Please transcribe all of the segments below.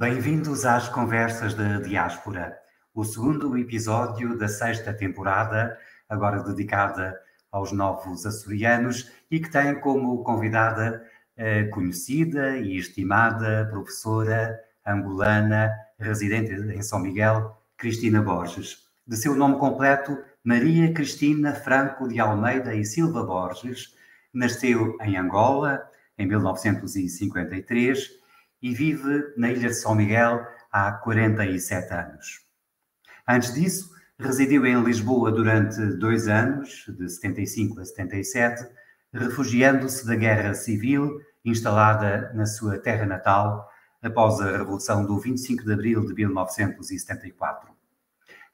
Bem-vindos às Conversas da Diáspora, o segundo episódio da sexta temporada, agora dedicada aos novos açorianos e que tem como convidada a conhecida e estimada professora angolana, residente em São Miguel, Cristina Borges. De seu nome completo, Maria Cristina Franco de Almeida e Silva Borges, nasceu em Angola em 1953 e vive na Ilha de São Miguel há 47 anos. Antes disso, residiu em Lisboa durante 2 anos, de 75 a 77, refugiando-se da Guerra Civil instalada na sua terra natal após a Revolução do 25 de Abril de 1974.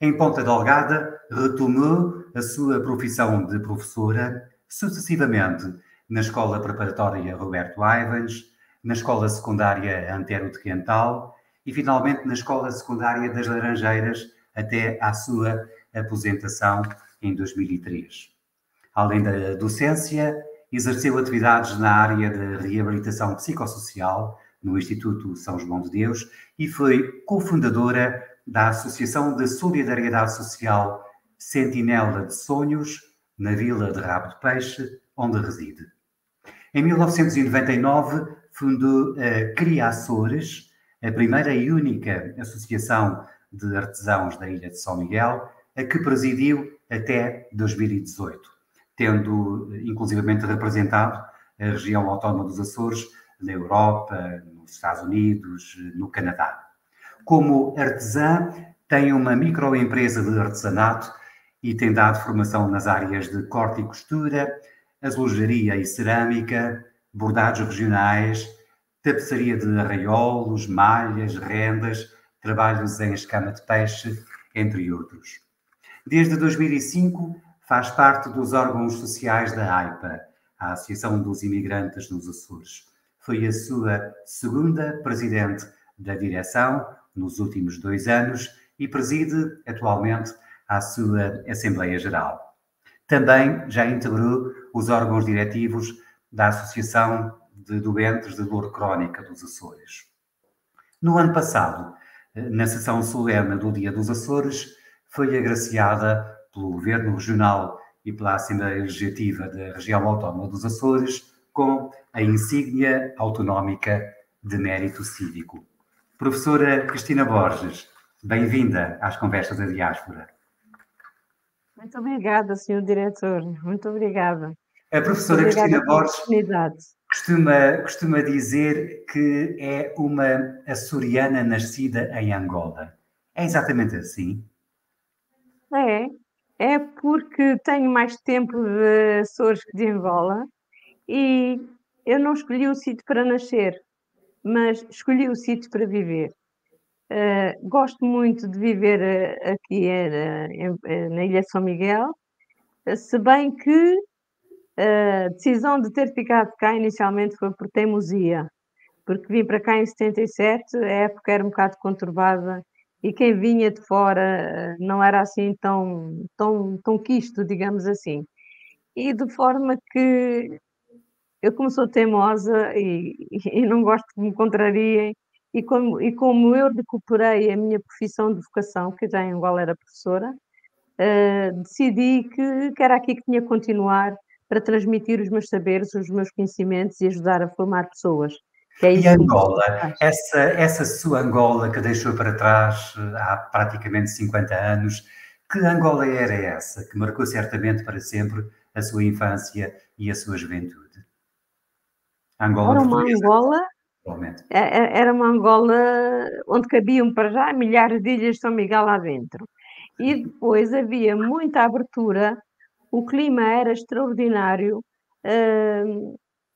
Em Ponta Delgada, retomou a sua profissão de professora, sucessivamente na Escola Preparatória Roberto Ivens, na Escola Secundária Antero de Quental e, finalmente, na Escola Secundária das Laranjeiras, até à sua aposentação em 2003. Além da docência, exerceu atividades na área de reabilitação psicossocial no Instituto São João de Deus e foi cofundadora da Associação de Solidariedade Social Sentinela de Sonhos, na Vila de Rabo de Peixe, onde reside. Em 1999, fundou a CRIAçores, a primeira e única associação de artesãos da Ilha de São Miguel, a que presidiu até 2018, tendo inclusivamente representado a região autónoma dos Açores na Europa, nos Estados Unidos, no Canadá. Como artesã, tem uma microempresa de artesanato e tem dado formação nas áreas de corte e costura, azulejaria e cerâmica, bordados regionais, tapeçaria de arraiolos, malhas, rendas, trabalhos em escama de peixe, entre outros. Desde 2005, faz parte dos órgãos sociais da AIPA, a Associação dos Imigrantes nos Açores. Foi a sua segunda presidente da direção nos últimos 2 anos e preside atualmente a sua Assembleia Geral. Também já integrou os órgãos diretivos da Associação de Doentes de Dor Crónica dos Açores. No ano passado, na sessão solene do Dia dos Açores, foi agraciada pelo Governo Regional e pela Assembleia Legislativa da Região Autónoma dos Açores com a insígnia autonómica de mérito cívico. Professora Cristina Borges, bem-vinda às Conversas da Diáspora. Muito obrigada, senhor diretor. Muito obrigada. A professora Cristina Borges costuma dizer que é uma açoriana nascida em Angola. É exatamente assim? É porque tenho mais tempo de Açores que de Angola e eu não escolhi o sítio para nascer, mas escolhi o sítio para viver. Gosto muito de viver aqui na Ilha de São Miguel, se bem que a decisão de ter ficado cá inicialmente foi por teimosia, porque vim para cá em 77, a época era um bocado conturbada e quem vinha de fora não era assim tão quisto, digamos assim. E de forma que eu, como sou teimosa e não gosto que me contrariem, e como eu recuperei a minha profissão de vocação, que já em Angola era professora, decidi que era aqui que tinha que continuar para transmitir os meus saberes, os meus conhecimentos e ajudar a formar pessoas. Que é isso E que Angola, essa sua Angola que deixou para trás há praticamente 50 anos, que Angola era essa, que marcou certamente para sempre a sua infância e a sua juventude? Angola era uma portuguesa, Angola, provavelmente. era uma Angola onde cabiam para já milhares de ilhas de São Miguel lá dentro. E depois havia muita abertura, o clima era extraordinário.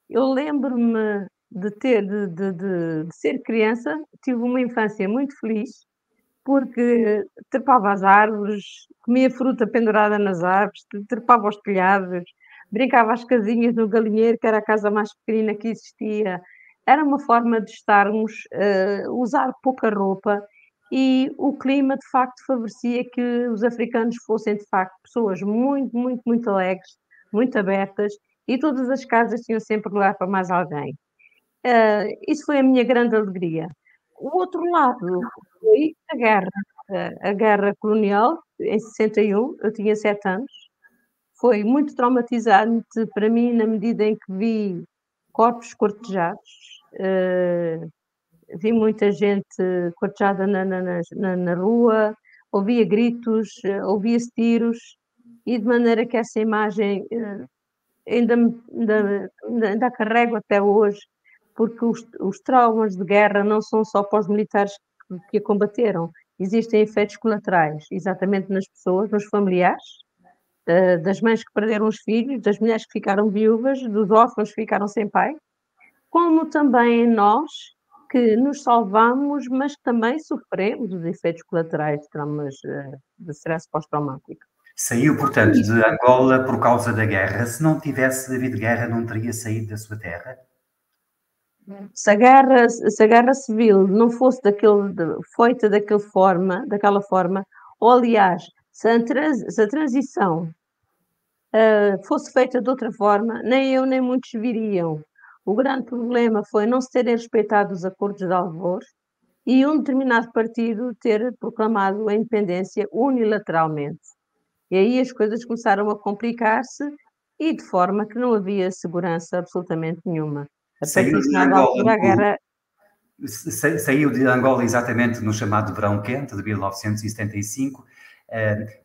Eu lembro-me de ser criança, tive uma infância muito feliz, porque trepava às árvores, comia fruta pendurada nas árvores, trepava aos telhados, brincava às casinhas no galinheiro, que era a casa mais pequenina que existia. Era uma forma de estarmos, usar pouca roupa e o clima, de facto, favorecia que os africanos fossem, de facto, pessoas muito, muito, muito alegres, muito abertas e todas as casas tinham sempre lugar para mais alguém. Isso foi a minha grande alegria. o outro lado foi a guerra colonial, em 61, eu tinha 7 anos. Foi muito traumatizante para mim, na medida em que vi corpos esquartejados, vi muita gente esquartejada na rua, ouvia gritos, ouvia-se tiros, e de maneira que essa imagem, ainda a carrego até hoje, porque os traumas de guerra não são só para os militares que a combateram, existem efeitos colaterais, exatamente nas pessoas, nos familiares, das mães que perderam os filhos, das mulheres que ficaram viúvas, dos órfãos que ficaram sem pai, como também nós, que nos salvamos, mas que também sofremos os efeitos colaterais de traumas, de stress pós-traumático. Saiu, portanto, de Angola por causa da guerra. Se não tivesse havido guerra, não teria saído da sua terra? Se a guerra civil não fosse feita daquela forma, ou aliás, se a transição fosse feita de outra forma, nem eu nem muitos viriam. O grande problema foi não se terem respeitado os acordos de Alvor e um determinado partido ter proclamado a independência unilateralmente. E aí as coisas começaram a complicar-se e de forma que não havia segurança absolutamente nenhuma. Saiu de Nada altura, a guerra... Saiu de Angola exatamente no chamado Verão Quente de 1975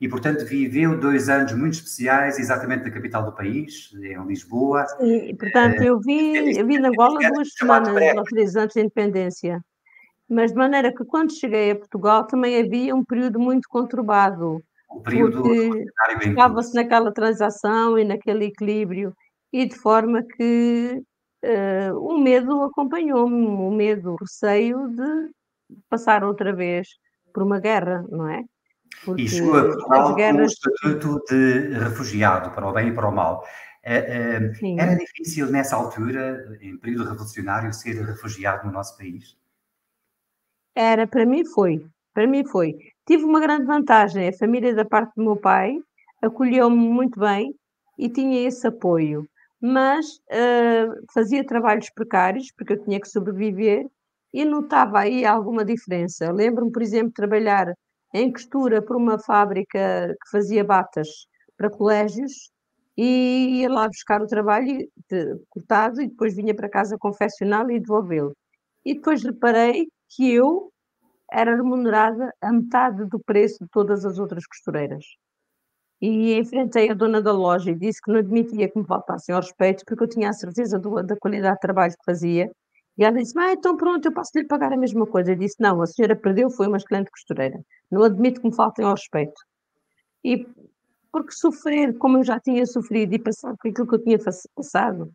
e, portanto, viveu 2 anos muito especiais exatamente na capital do país, em Lisboa. Sim, portanto, eu vi na Angola 2 semanas ou 3 antes da independência, mas de maneira que quando cheguei a Portugal também havia um período muito conturbado, O período porque estava-se naquela transação e naquele equilíbrio, e de forma que o medo acompanhou-me, o medo, o receio de passar outra vez por uma guerra, não é? Porque e chegou a Portugal com o guerras... estatuto de refugiado, para o bem e para o mal. Era Sim. difícil, nessa altura, em período revolucionário, ser refugiado no nosso país? Era, para mim foi, para mim foi. Tive uma grande vantagem, a família da parte do meu pai acolheu-me muito bem e tinha esse apoio, mas, fazia trabalhos precários, porque eu tinha que sobreviver, e notava aí alguma diferença. Lembro-me, por exemplo, de trabalhar em costura para uma fábrica que fazia batas para colégios, e ia lá buscar o trabalho cortado e depois vinha para casa confeccioná-lo e devolvê-lo. E depois reparei que eu era remunerada a metade do preço de todas as outras costureiras. E enfrentei a dona da loja e disse que não admitia que me faltassem ao respeito, porque eu tinha a certeza da qualidade de trabalho que fazia. E ela disse: então pronto, eu posso lhe pagar a mesma coisa. Eu disse: não, a senhora perdeu, foi uma excelente costureira. Não admito que me faltem ao respeito. E porque sofrer, como eu já tinha sofrido e passado por aquilo que eu tinha passado,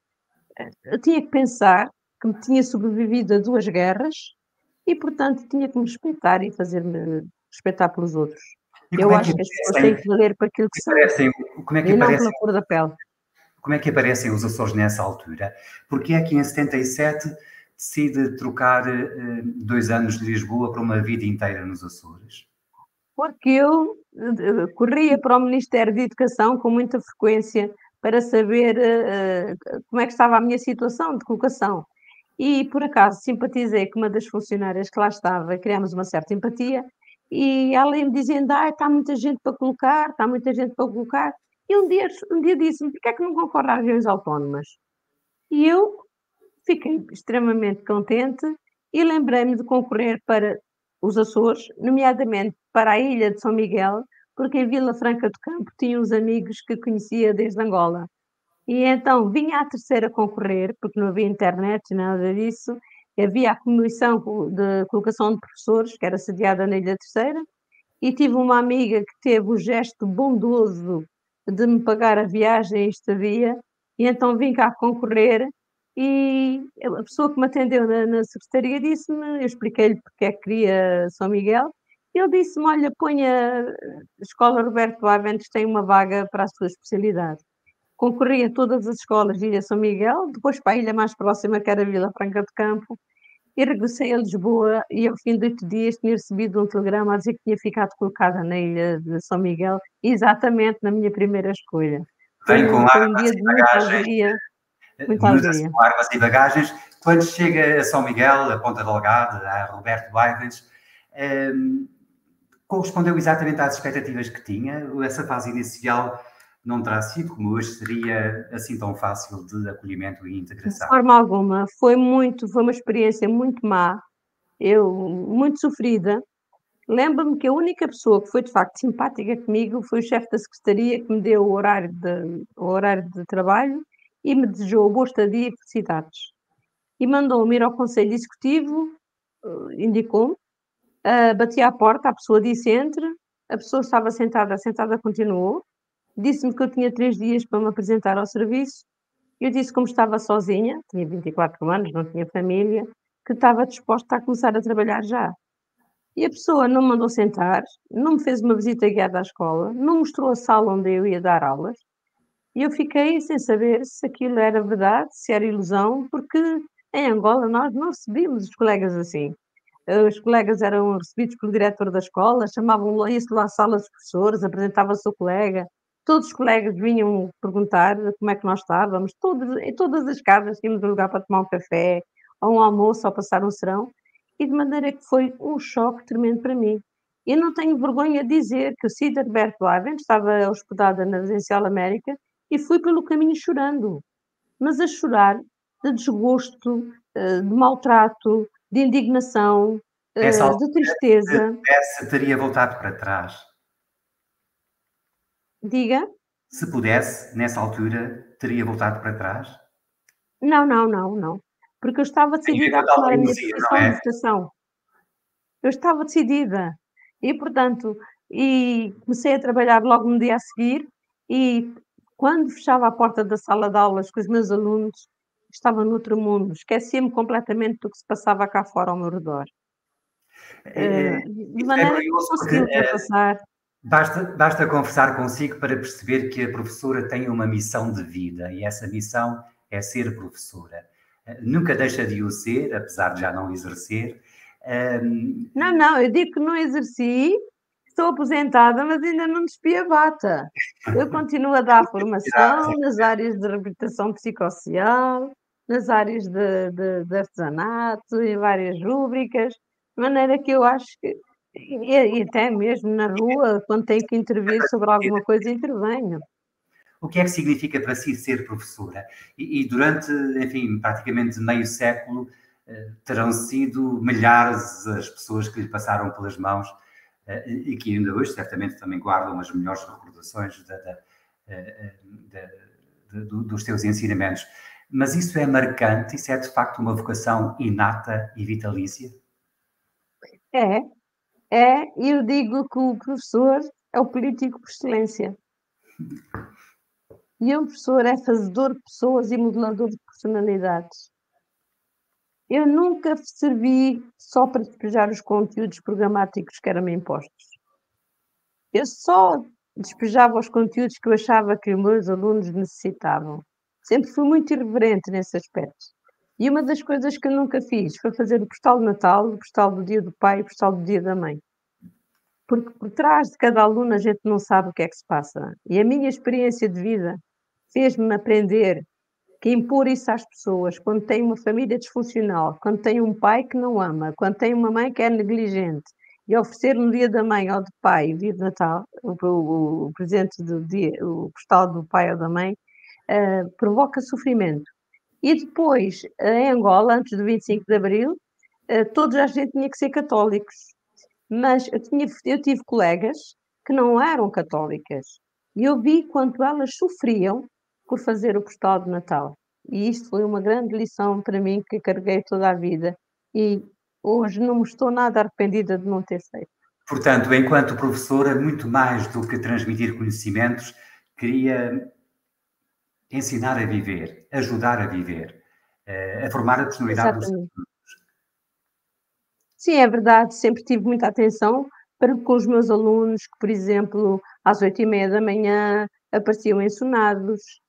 eu tinha que pensar que me tinha sobrevivido a 2 guerras e, portanto, tinha que me respeitar e fazer-me respeitar pelos outros. E Eu acho que as pessoas têm que valer por aquilo que são e não pela cor da pele. Como é que aparecem os Açores nessa altura? Porque é que em 77 decide trocar 2 anos de Lisboa para uma vida inteira nos Açores? Porque eu corria para o Ministério da Educação com muita frequência para saber como é que estava a minha situação de colocação. E, por acaso, simpatizei com uma das funcionárias que lá estava, criámos uma certa empatia, e ela ia-me dizendo: está muita gente para colocar, está muita gente para colocar. E um dia disse-me: porquê é que não concorre a regiões autónomas? E eu fiquei extremamente contente e lembrei-me de concorrer para os Açores, nomeadamente para a ilha de São Miguel, porque em Vila Franca do Campo tinha uns amigos que conhecia desde Angola. E então vinha à terceira concorrer, porque não havia internet e nada disso, havia a Comissão de Colocação de Professores, que era sediada na Ilha Terceira, e tive uma amiga que teve o gesto bondoso de me pagar a viagem e estadia, e então vim cá concorrer, e a pessoa que me atendeu na secretaria disse-me, eu expliquei-lhe porque é que queria São Miguel, e ele disse-me: olha, ponha a Escola Roberto Aventos, tem uma vaga para a sua especialidade. Concorri a todas as escolas de Ilha São Miguel, depois para a ilha mais próxima, que era Vila Franca de Campo, e regressei a Lisboa e ao fim de 8 dias tinha recebido um telegrama a dizer que tinha ficado colocada na ilha de São Miguel, exatamente na minha primeira escolha. Foi Vem com um armas dia e de muita bagagens, alegria, muita muda-se alegria. com armas e bagagens. quando chega a São Miguel, a Ponta Delgada, a Roberto Baivens, correspondeu exatamente às expectativas que tinha? Essa fase inicial não terá sido, como hoje, seria assim tão fácil de acolhimento e De integração? forma alguma, foi uma experiência muito má, muito sofrida. Lembro-me que a única pessoa que foi de facto simpática comigo foi o chefe da secretaria que me deu o horário de trabalho e me desejou boa estadia e felicidades. E mandou-me ir ao conselho executivo, indicou-me, bati à porta, a pessoa disse: "Entre", a pessoa estava sentada, a sentada continuou, disse-me que eu tinha 3 dias para me apresentar ao serviço. Eu disse, como estava sozinha, tinha 24 anos, não tinha família, que estava disposta a começar a trabalhar já. E a pessoa não me mandou sentar, não me fez uma visita guiada à escola, não mostrou a sala onde eu ia dar aulas, e eu fiquei sem saber se aquilo era verdade, se era ilusão, porque em Angola nós não recebíamos os colegas assim. Os colegas eram recebidos pelo diretor da escola, chamavam isso lá à sala dos professores, apresentava-se o colega, todos os colegas vinham perguntar como é que nós estávamos, em todas as casas tínhamos um lugar para tomar um café, ou um almoço, ou passar um serão, e de maneira que foi um choque tremendo para mim. Eu não tenho vergonha de dizer que o Cid Alberto Ivan estava hospedada na Residencial América e fui pelo caminho chorando, mas a chorar de desgosto, de maltrato, de indignação, Nessa altura, de se tristeza. pudesse, teria voltado para trás. Diga? Se pudesse, nessa altura, teria voltado para trás? Não, não, não, não, porque eu estava Tem a ver decidida com a a tal tomar a minha teimosia, não profissão de é? vocação. Eu estava decidida e, portanto, comecei a trabalhar logo no dia a seguir e quando fechava a porta da sala de aulas com os meus alunos, estava noutro mundo, esquecia-me completamente do que se passava cá fora ao meu redor. De Isso é maneira que curioso porque consegui ultrapassar. basta conversar consigo para perceber que a professora tem uma missão de vida e essa missão é ser professora. Nunca deixa de o ser, apesar de já não exercer. Não, não, eu digo que não exerci, estou aposentada, mas ainda não despi a bata. Eu continuo a dar formação nas áreas de reabilitação psicossocial, nas áreas de artesanato, em várias rúbricas, de maneira que eu acho que e até mesmo na rua, quando tenho que intervir sobre alguma coisa, intervenho. O que é que significa para si ser professora? E durante, enfim, praticamente meio século, terão sido milhares as pessoas que lhe passaram pelas mãos e que ainda hoje certamente também guardam as melhores recordações eh, dos seus ensinamentos. Mas isso é marcante, isso é de facto uma vocação inata e vitalícia? É, e eu digo que o professor é o político por excelência. E um professor é fazedor de pessoas e modelador de personalidades. Eu nunca servi só para despejar os conteúdos programáticos que eram-me impostos. Eu só despejava os conteúdos que eu achava que os meus alunos necessitavam. Sempre fui muito irreverente nesse aspecto. E uma das coisas que eu nunca fiz foi fazer o postal de Natal, o postal do Dia do Pai e o postal do Dia da Mãe. Porque por trás de cada aluno a gente não sabe o que é que se passa. E a minha experiência de vida fez-me aprender que impor isso às pessoas, quando tem uma família disfuncional, quando tem um pai que não ama, quando tem uma mãe que é negligente, e oferecer no dia da mãe ou do pai, o dia de Natal, o presente do dia, o postal do pai ou da mãe, provoca sofrimento. E depois, em Angola, antes do 25 de Abril, toda a gente tinha que ser católicos. Mas eu tive colegas que não eram católicas e eu vi quanto elas sofriam por fazer o postal de Natal. E isto foi uma grande lição para mim que carreguei toda a vida e hoje não me estou nada arrependida de não ter feito. Portanto, enquanto professora, muito mais do que transmitir conhecimentos, queria ensinar a viver, ajudar a viver, a formar a personalidade dos. Exatamente. Sim, é verdade, sempre tive muita atenção para com os meus alunos que, por exemplo, às 8h30 apareciam ensonados,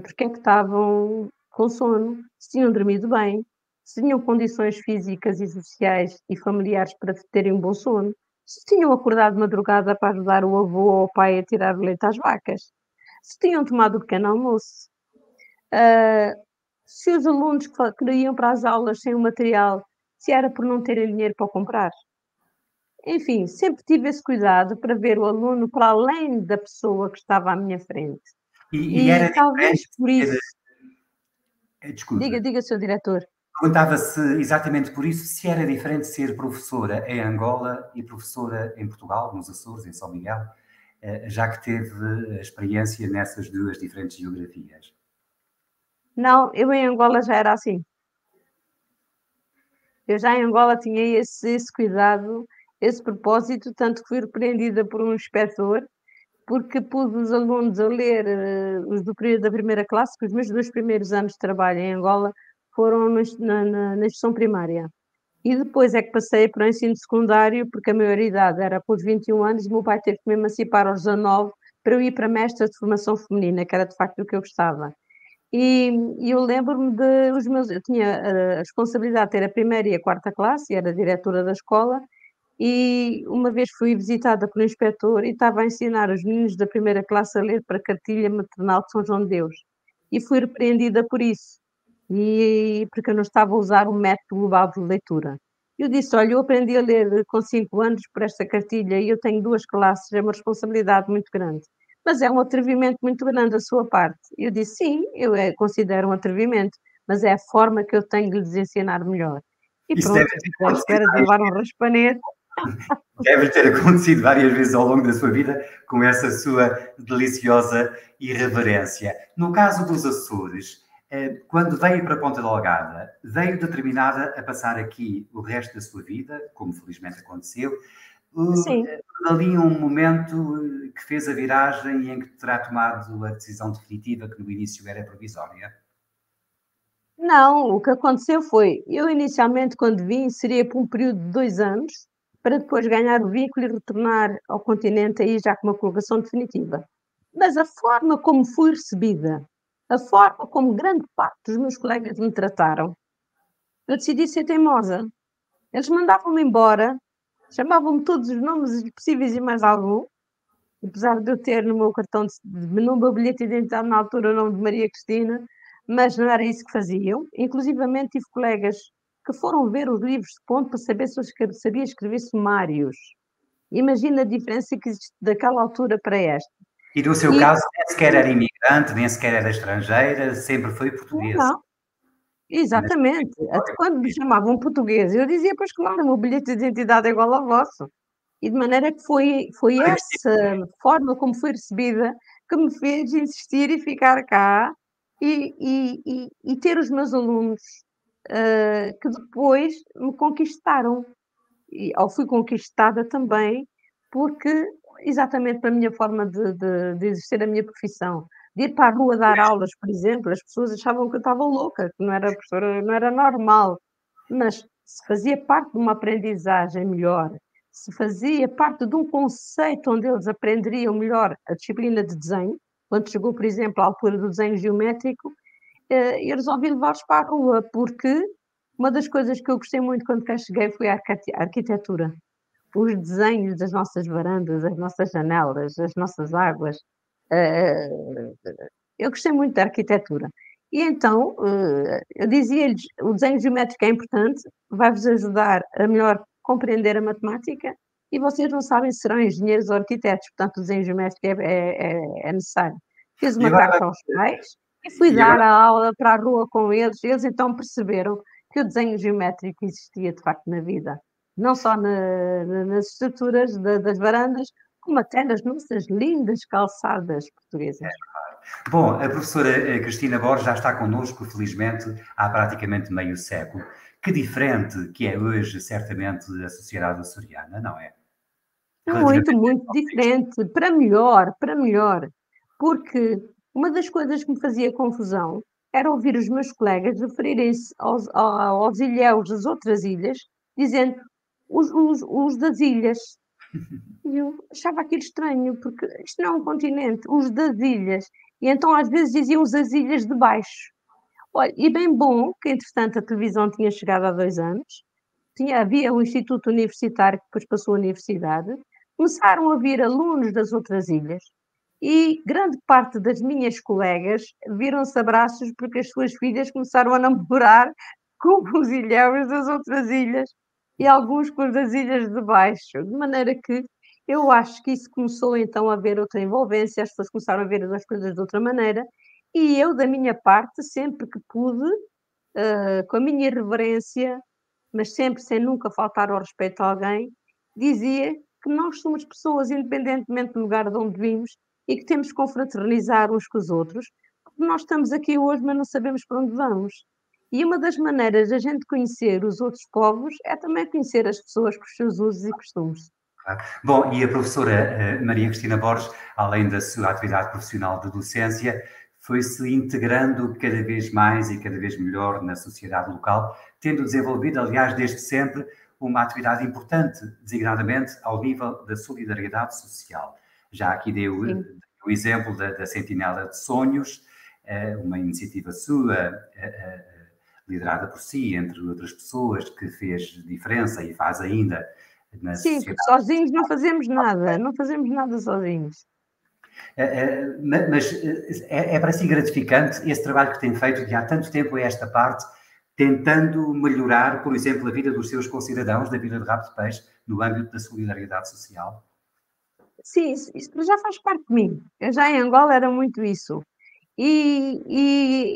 porque é que estavam com sono, se tinham dormido bem, se tinham condições físicas e sociais e familiares para terem um bom sono, se tinham acordado de madrugada para ajudar o avô ou o pai a tirar o leite às vacas, se tinham tomado o pequeno almoço. se os alunos que iam para as aulas sem o material, se era por não terem dinheiro para o comprar. Enfim, sempre tive esse cuidado para ver o aluno para além da pessoa que estava à minha frente. E era E diferente talvez por ser, isso desculpe, diga, Senhor diretor. perguntava se exatamente por isso se era diferente ser professora em Angola e professora em Portugal, nos Açores, em São Miguel, já que teve experiência nessas duas diferentes geografias. Não, eu em Angola já era assim. Eu já em Angola tinha esse cuidado, esse propósito, tanto que fui repreendida por um inspetor, porque pus os alunos a ler, os da primeira classe, que os meus 2 primeiros anos de trabalho em Angola foram na instrução primária. E depois é que passei para o ensino secundário, porque a maioridade era com os 21 anos, e o meu pai teve que me emancipar aos 19 para eu ir para mestra de formação feminina, que era de facto o que eu gostava. E eu lembro-me de os meus eu tinha a responsabilidade de ter a primeira e a quarta classe, e era diretora da escola, e uma vez fui visitada pelo inspetor e estava a ensinar os meninos da primeira classe a ler para a cartilha maternal de São João de Deus. E fui repreendida por isso, porque eu não estava a usar o método global de leitura. Eu disse: "Olha, eu aprendi a ler com 5 anos por esta cartilha e eu tenho 2 classes, é uma responsabilidade muito grande, mas é um atrevimento muito grande da sua parte". E eu disse: "Sim, eu, considero um atrevimento, mas é a forma que eu tenho de lhes ensinar melhor". E Isso deve pronto, ter à acontecido espera de várias levar um raspanete. Deve ter acontecido várias vezes ao longo da sua vida com essa sua deliciosa irreverência. No caso dos Açores, quando veio para Ponta Delgada, veio determinada a passar aqui o resto da sua vida, como felizmente aconteceu, Sim. ali um momento que fez a viragem e em que terá tomado a decisão definitiva que no início era provisória? Não, o que aconteceu foi, eu inicialmente quando vim seria por um período de 2 anos, para depois ganhar o vínculo e retornar ao continente aí já com uma colocação definitiva. Mas a forma como fui recebida, a forma como grande parte dos meus colegas me trataram, eu decidi ser teimosa. Eles mandavam-me embora, chamavam-me todos os nomes possíveis e mais algum, apesar de eu ter no meu cartão no meu bilhete de identidade na altura o nome de Maria Cristina, mas não era isso que faziam. Inclusivamente tive colegas que foram ver os livros de ponto para saber se eu sabia escrever sumários. Imagina a diferença que existe daquela altura para esta. E no seu E caso, nem sequer era imigrante, nem sequer era estrangeira, sempre foi portuguesa. não, exatamente. Até quando me chamavam português, eu dizia: "Pois claro, o meu bilhete de identidade é igual ao vosso". E de maneira que foi essa forma como fui recebida que me fez insistir e ficar cá e ter os meus alunos, que depois me conquistaram. Ou fui conquistada também, porque exatamente pela minha forma de exercer a minha profissão. De ir para a rua dar aulas, por exemplo, as pessoas achavam que eu estava louca, que não era professora, não era normal, mas se fazia parte de uma aprendizagem melhor, se fazia parte de um conceito onde eles aprenderiam melhor a disciplina de desenho, quando chegou, por exemplo, à altura do desenho geométrico, eu resolvi levá-los para a rua, porque uma das coisas que eu gostei muito quando cá cheguei foi a arquitetura. Os desenhos das nossas varandas, as nossas janelas, as nossas águas. eh, eu gostei muito da arquitetura. E então, eu dizia-lhes: "O desenho geométrico é importante, vai-vos ajudar a melhor compreender a matemática e vocês não sabem se serão engenheiros ou arquitetos, portanto o desenho geométrico é necessário". Fiz E uma agora, carta aos pais e fui e agora dar a aula para a rua com eles. Eles então perceberam que o desenho geométrico existia de facto na vida, não só nas estruturas das varandas, como até nas nossas lindas calçadas portuguesas. Bom, a professora Cristina Borges já está connosco, felizmente, há praticamente meio século. Que diferente que é hoje, certamente, a sociedade açoriana, não é? Muito, Relativamente muito ao texto. diferente, para melhor, porque uma das coisas que me fazia confusão era ouvir os meus colegas referirem-se aos ilhéus das outras ilhas, dizendo: "Os das ilhas". E eu achava aquilo estranho, porque isto não é um continente, os das ilhas. E então às vezes diziam os das ilhas de baixo. Olha, e bem bom que entretanto a televisão tinha chegado há 2 anos, havia o instituto universitário que depois passou a universidade, começaram a vir alunos das outras ilhas, E grande parte das minhas colegas viram-se abraços porque as suas filhas começaram a namorar com os ilhéus das outras ilhas e alguns com os das ilhas de baixo, de maneira que eu acho que isso começou então a haver outra envolvência, as pessoas começaram a ver as coisas de outra maneira, e eu, da minha parte, sempre que pude, com a minha irreverência, mas sempre sem nunca faltar ao respeito a alguém, dizia que nós somos pessoas, independentemente do lugar de onde vimos, e que temos que confraternizar uns com os outros, porque nós estamos aqui hoje, mas não sabemos para onde vamos. E uma das maneiras da gente conhecer os outros povos é também conhecer as pessoas com os seus usos e costumes. Claro. Bom, e a professora Maria Cristina Borges, além da sua atividade profissional de docência, foi-se integrando cada vez mais e cada vez melhor na sociedade local, tendo desenvolvido, aliás, desde sempre, uma atividade importante, designadamente ao nível da solidariedade social. Já aqui deu o exemplo da Sentinela de Sonhos, uma iniciativa sua, liderada por si, entre outras pessoas, que fez diferença e faz ainda na Sim, sociedade. porque sozinhos não fazemos nada, não fazemos nada sozinhos. Mas é para si gratificante esse trabalho que tem feito de há tanto tempo a esta parte, tentando melhorar, por exemplo, a vida dos seus concidadãos da Vila de Rabo de Peixe, no âmbito da solidariedade social? Sim, isso já faz parte de mim. Eu já em Angola era muito isso. E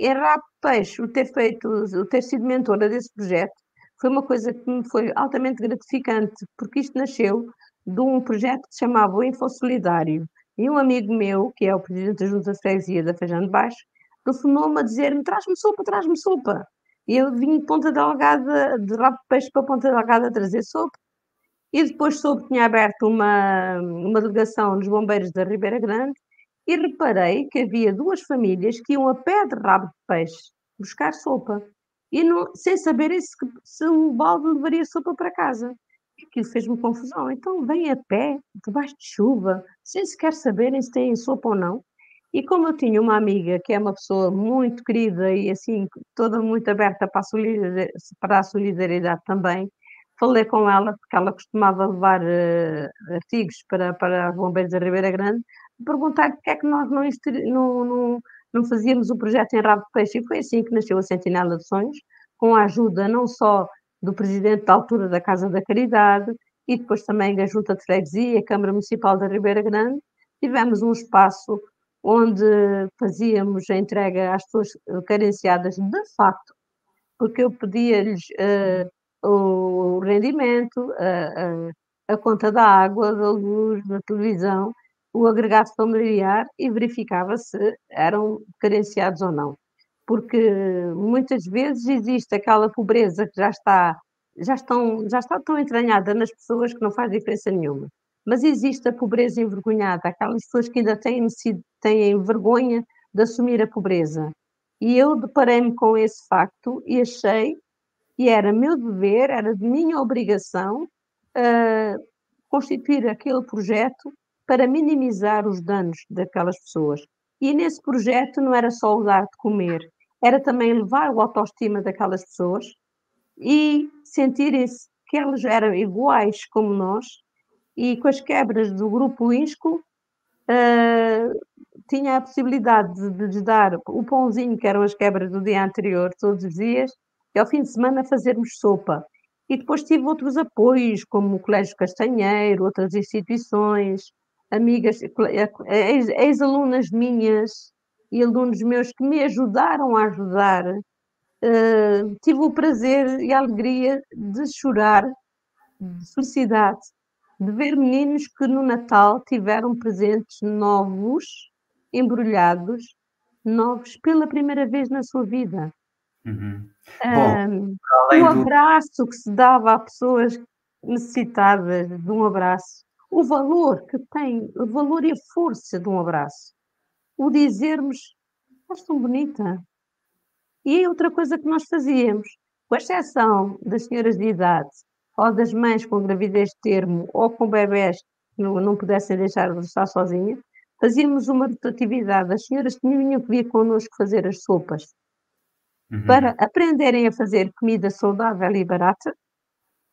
em Rabo de Peixe, o ter sido mentora desse projeto, foi uma coisa que me foi altamente gratificante, porque isto nasceu de um projeto que se chamava o Info Solidário. E um amigo meu, que é o presidente da Junta de Freguesia da Feijão de Baixo, telefonou-me a dizer-me: traz-me sopa, traz-me sopa. E eu vim de Ponta Delgada, de Rabo de Peixe para Ponta Delgada a trazer sopa. E depois soube que tinha aberto uma delegação nos bombeiros da Ribeira Grande e reparei que havia duas famílias que iam a pé de Rabo de Peixe buscar sopa e não, sem saberem se um balde levaria sopa para casa. Aquilo fez-me confusão. Então vêm a pé, debaixo de chuva, sem sequer saberem se têm sopa ou não. E como eu tinha uma amiga que é uma pessoa muito querida e assim, toda muito aberta para a solidariedade também, falei com ela, porque ela costumava levar artigos para os bombeiros da Ribeira Grande, perguntar porque é que nós não fazíamos o projeto em Rabo de Peixe. E foi assim que nasceu a Sentinela de Sonhos, com a ajuda não só do presidente da altura da Casa da Caridade, e depois também da Junta de Freguesia, a Câmara Municipal da Ribeira Grande. Tivemos um espaço onde fazíamos a entrega às pessoas carenciadas de facto, porque eu pedia-lhes o rendimento, a conta da água, da luz, da televisão, o agregado familiar e verificava se eram carenciados ou não. Porque muitas vezes existe aquela pobreza que já está tão entranhada nas pessoas que não faz diferença nenhuma. Mas existe a pobreza envergonhada, aquelas pessoas que ainda têm vergonha de assumir a pobreza. E eu deparei-me com esse facto e achei que era meu dever, era de minha obrigação, constituir aquele projeto para minimizar os danos daquelas pessoas. E nesse projeto não era só o dar de comer, era também levar a autoestima daquelas pessoas e sentirem-se que elas eram iguais como nós, e com as quebras do grupo ISCO, tinha a possibilidade de lhes dar o pãozinho, que eram as quebras do dia anterior, todos os dias, e ao fim de semana fazermos sopa. E depois tive outros apoios, como o Colégio Castanheiro, outras instituições, amigas, ex-alunas minhas e alunos meus que me ajudaram a ajudar. Tive o prazer e a alegria de chorar de felicidade, de ver meninos que no Natal tiveram presentes novos, embrulhados, novos pela primeira vez na sua vida. Uhum. Bom, O abraço que se dava a pessoas necessitadas de um abraço, o valor que tem, o valor e a força de um abraço, o dizermos: estás tão bonita. E outra coisa que nós fazíamos, com exceção das senhoras de idade ou das mães com gravidez de termo ou com bebés que não pudessem deixar de estar sozinhas, fazíamos uma rotatividade. As senhoras tinham que vir connosco fazer as sopas para aprenderem a fazer comida saudável e barata,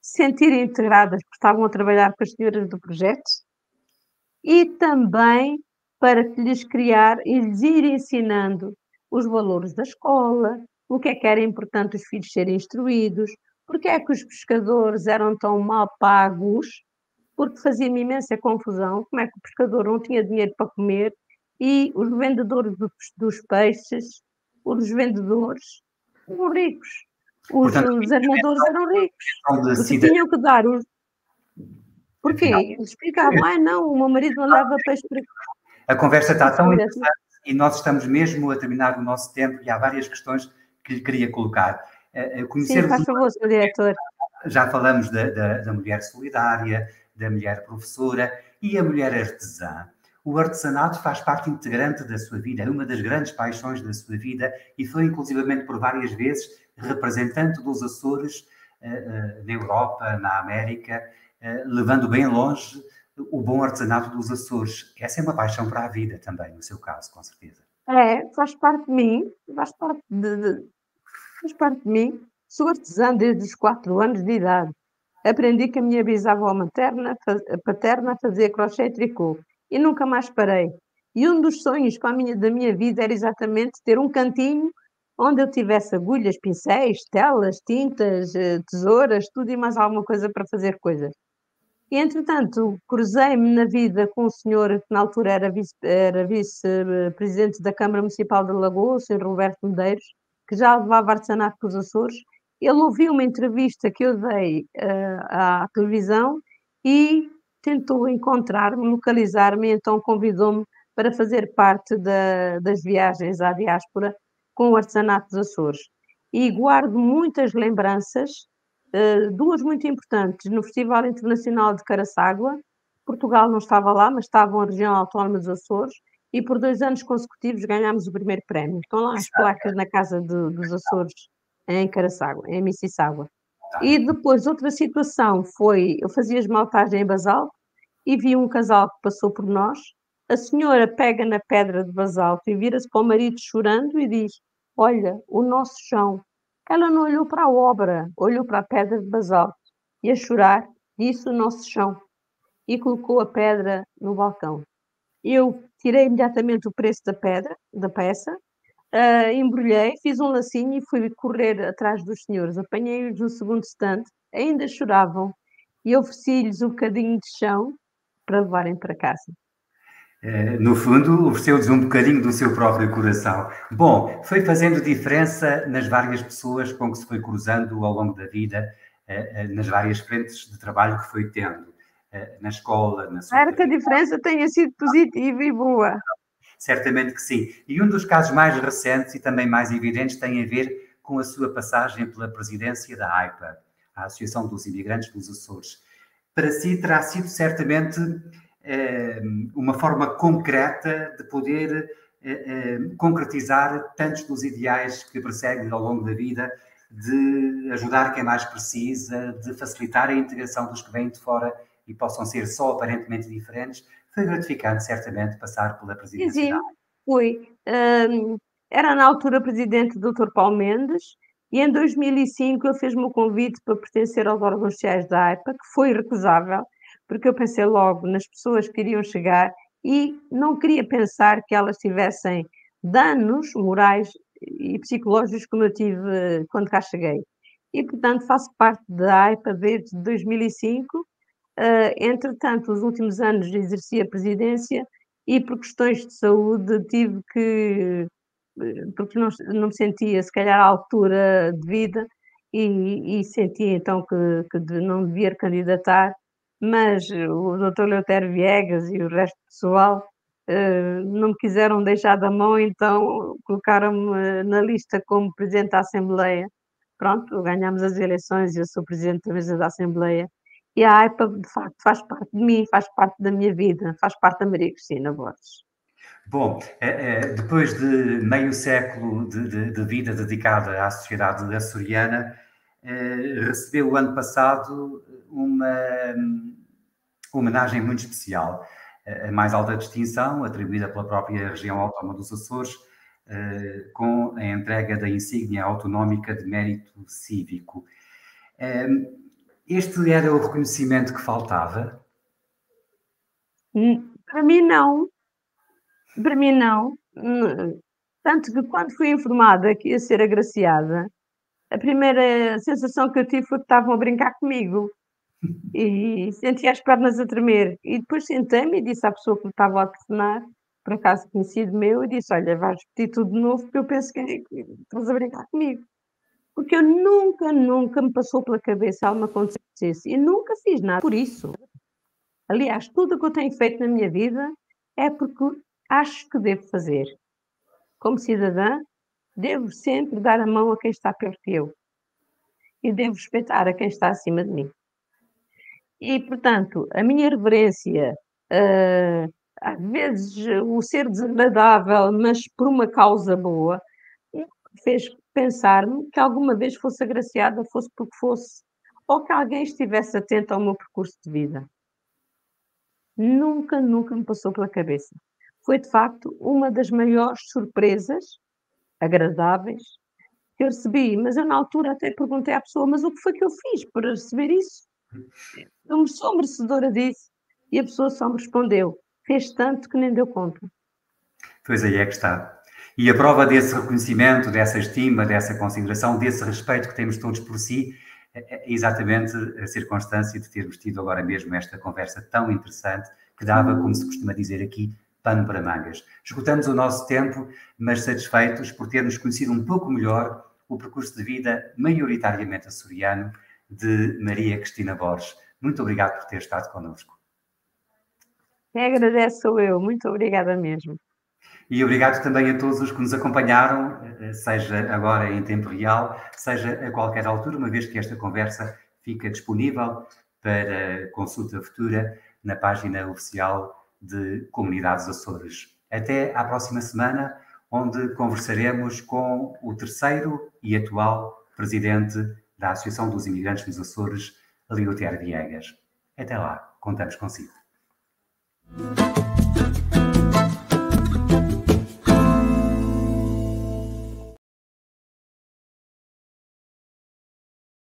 se sentirem integradas porque estavam a trabalhar com as senhoras do projeto e também para lhes criar e lhes ir ensinando os valores da escola, o que era importante os filhos serem instruídos, porque é que os pescadores eram tão mal pagos, porque fazia-me imensa confusão como é que o pescador não tinha dinheiro para comer e os vendedores dos peixes, os vendedores eram ricos, Portanto, os armadores eram ricos, de porque cidadania, tinham que dar os... afinal, Porquê? Eles explicavam: "Ai não, o meu marido não leva peixe para..." a conversa Sim está tão senhora, interessante e nós estamos mesmo a terminar o nosso tempo e há várias questões que lhe queria colocar. sim, Conhecermos, faz favor, senhor diretor. já falamos da mulher solidária, da mulher professora e a mulher artesã. O artesanato faz parte integrante da sua vida, é uma das grandes paixões da sua vida e foi inclusivamente por várias vezes representante dos Açores na Europa, na América, levando bem longe o bom artesanato dos Açores. Essa é uma paixão para a vida também, no seu caso, com certeza. É, faz parte de mim, faz parte de mim. Sou artesã desde os 4 anos de idade. Aprendi com a minha bisavó paterna a fazer crochê e tricô e nunca mais parei. E um dos sonhos da minha vida era exatamente ter um cantinho onde eu tivesse agulhas, pincéis, telas, tintas, tesouras, tudo e mais alguma coisa para fazer coisas. E, entretanto, cruzei-me na vida com um senhor que na altura era vice-presidente da Câmara Municipal de Lagoa, o senhor Roberto Medeiros, que já levava artesanato para os Açores. Ele ouviu uma entrevista que eu dei à televisão e tentou encontrar-me, localizar-me, e então convidou-me para fazer parte das viagens à diáspora com o artesanato dos Açores. E guardo muitas lembranças, duas muito importantes, no Festival Internacional de Caraçágua. Portugal não estava lá, mas estava a região autónoma dos Açores, e por 2 anos consecutivos ganhámos o primeiro prémio. Estão lá as placas na Casa dos Açores, em Caraçágua, em Mississágua. E depois, outra situação foi, eu fazia esmaltagem em basalto e vi um casal que passou por nós. A senhora pega na pedra de basalto e vira-se para o marido chorando e diz: "Olha, o nosso chão." Ela não olhou para a obra, olhou para a pedra de basalto e, a chorar, disse: "O nosso chão." E colocou a pedra no balcão. Eu tirei imediatamente o preço da pedra, da peça, embrulhei, fiz um lacinho e fui correr atrás dos senhores. Apanhei-os no segundo stand, ainda choravam, e ofereci-lhes um bocadinho de chão para levarem para casa. No fundo, ofereceu-lhes um bocadinho do seu próprio coração. Bom, foi fazendo diferença nas várias pessoas com que se foi cruzando ao longo da vida, nas várias frentes de trabalho que foi tendo, na escola, na sua Espero que a carreira. diferença tenha sido positiva e boa. Certamente que sim. E um dos casos mais recentes e também mais evidentes tem a ver com a sua passagem pela presidência da AIPA, a Associação dos Imigrantes dos Açores. Para si terá sido certamente uma forma concreta de poder concretizar tantos dos ideais que persegue ao longo da vida, de ajudar quem mais precisa, de facilitar a integração dos que vêm de fora e possam ser só aparentemente diferentes. Foi gratificante, certamente, passar pela Sim, presidência da sim, AIPA. fui. Era na altura presidente o Dr. Paulo Mendes, e em 2005 ele fez-me o convite para pertencer aos órgãos sociais da AIPA, que foi irrecusável, porque eu pensei logo nas pessoas que iriam chegar e não queria pensar que elas tivessem danos morais e psicológicos como eu tive quando cá cheguei. E, portanto, faço parte da AIPA desde 2005. Entretanto, os últimos anos exerci a presidência e, por questões de saúde, tive que, porque não me sentia se calhar à altura de vida, e sentia então que não devia candidatar, mas o doutor Eleutério Viegas e o resto do pessoal não me quiseram deixar da mão, então colocaram-me na lista como presidente da Assembleia. Pronto, ganhámos as eleições e eu sou presidente da mesa da Assembleia. E a AIPA, de facto, faz parte de mim, faz parte da minha vida, faz parte da Maria Cristina Borges. Bom, depois de meio século de vida dedicada à sociedade açoriana, recebeu o ano passado uma homenagem muito especial, a mais alta distinção, atribuída pela própria região autónoma dos Açores, com a entrega da insígnia autonómica de mérito cívico. Este era o reconhecimento que faltava? Para mim, não. Para mim não, tanto que quando fui informada que ia ser agraciada, a primeira sensação que eu tive foi que estavam a brincar comigo, e senti as pernas a tremer. E depois sentei-me e disse à pessoa que me estava a telefonar, por acaso conhecido meu, e disse: "Olha, vais repetir tudo de novo, porque eu penso que estás a brincar comigo". Porque eu nunca me passou pela cabeça alguma acontecesse e nunca fiz nada por isso. Aliás, tudo o que eu tenho feito na minha vida é porque acho que devo fazer. Como cidadã, devo sempre dar a mão a quem está perto de eu e devo respeitar a quem está acima de mim. E, portanto, a minha reverência, hã, às vezes o ser desagradável, mas por uma causa boa, nunca me fez pensar-me que alguma vez fosse agraciada, fosse porque fosse, ou que alguém estivesse atento ao meu percurso de vida. Nunca me passou pela cabeça. Foi de facto uma das maiores surpresas, agradáveis, que eu recebi, mas eu na altura até perguntei à pessoa: "Mas o que foi que eu fiz para receber isso? Eu me sou merecedora disso?" E a pessoa só me respondeu: "Fez tanto que nem deu conta". Pois aí é que está. E a prova desse reconhecimento, dessa estima, dessa consideração, desse respeito que temos todos por si, é exatamente a circunstância de termos tido agora mesmo esta conversa tão interessante, que dava, como se costuma dizer aqui, pano para mangas. Esgotamos o nosso tempo, mas satisfeitos por termos conhecido um pouco melhor o percurso de vida maioritariamente açoriano de Maria Cristina Borges. Muito obrigado por ter estado connosco. Quem agradece sou eu, muito obrigada mesmo. E obrigado também a todos os que nos acompanharam, seja agora em tempo real, seja a qualquer altura, uma vez que esta conversa fica disponível para consulta futura na página oficial de Comunidades Açores. Até à próxima semana, onde conversaremos com o terceiro e atual presidente da Associação dos Imigrantes nos Açores, Eleutério Viegas. Até lá, contamos consigo.